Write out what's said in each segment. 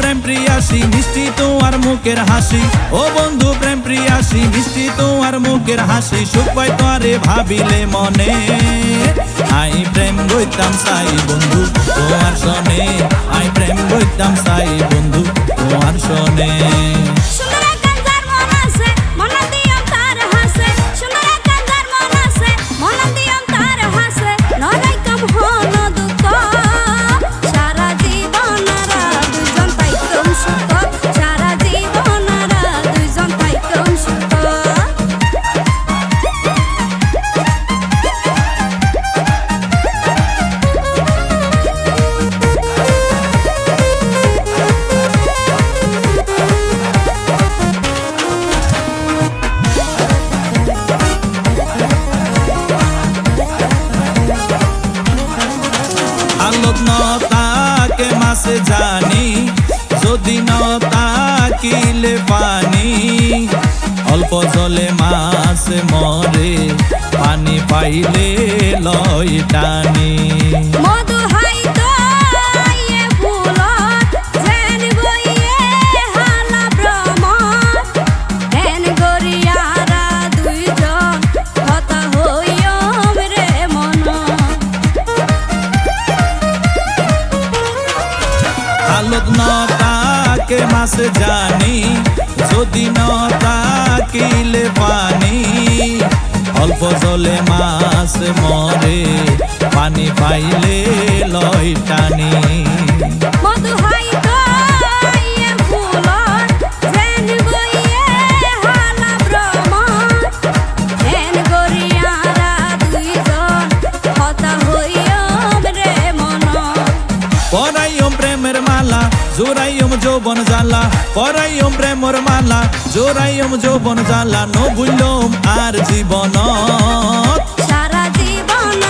প্রেম প্রিয়াসী মিষ্টি তোমার মুখের হাসি, ও বন্ধু প্রেম প্রিয়াসী মিষ্টি তোমার মুখের হাসি, সুখ পাই তোরে ভাবিলে মনে। আই প্রেম বইতাম চাই বন্ধু তোমার সনে, আই প্রেম বইতাম চাই বন্ধু তোমার সনে। আলোক নতাকে মাছে জানি, যদি নতাকিলে পানি, অল্প জলে মাছ মরে, পানি পাইলে লয় টানি। আলোক নতাকে মাছ জানি, যদি নতাকিলে পানি, অল্প জলে মাছ মরে, পানি পাইলে লয় টানি। পরাইম প্রেমের মালা জোরাইম যৌবন জ্বালা, পরাইম প্রেমের মালা জোরাইম যৌবন জ্বালা, নো ভুলম আর জীবন। সারা জীবন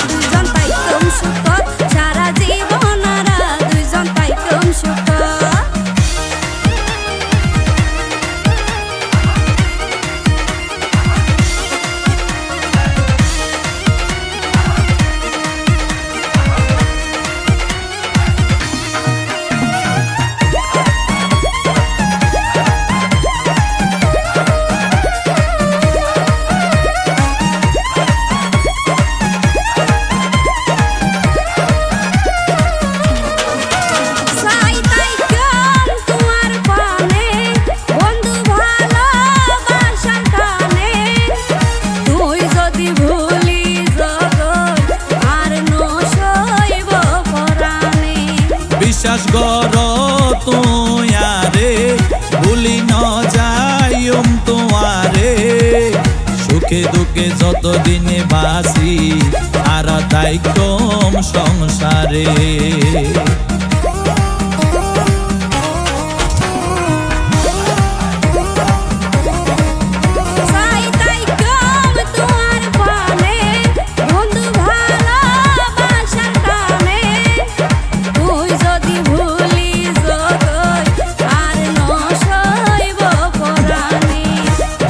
দুজন পাইতাম সুখ, সারা জীবন দুজন পাইতাম সুখ। বিশ্বাস কর তোমারে, ভুলি ন যাইম তোমারে, সুখে দুঃখে যতদিনে বাসি, আর তাই কম সংসারে।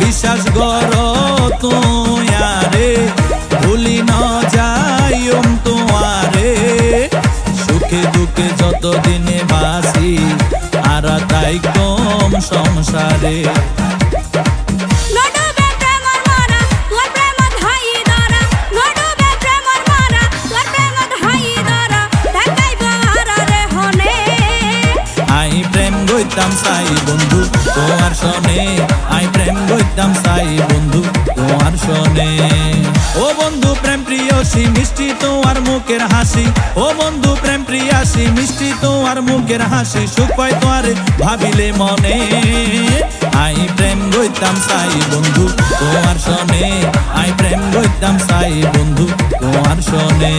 বিশ্বাস কর তোমারে, ভুলি ন যাইম তোমারে, সুখে দুঃখে যতদিনে বাসি, আর তাই কম সংসারে। আই প্রেম গইতাম চাই বন্ধু তোমার সনে, আই প্রেম গইতাম চাই বন্ধু তোমার সনে। ও বন্ধু প্রেম প্রিয়সী মিষ্টি তোমার মুখের হাসি, ও বন্ধু প্রেম প্রিয়াসী মিষ্টি তোমার মুখের হাসি, সুখ পাই তোরে ভাবিলে মনে। আই প্রেম গইতাম চাই বন্ধু তোমার সনে, আই প্রেম গইতাম চাই বন্ধু তোমার সনে।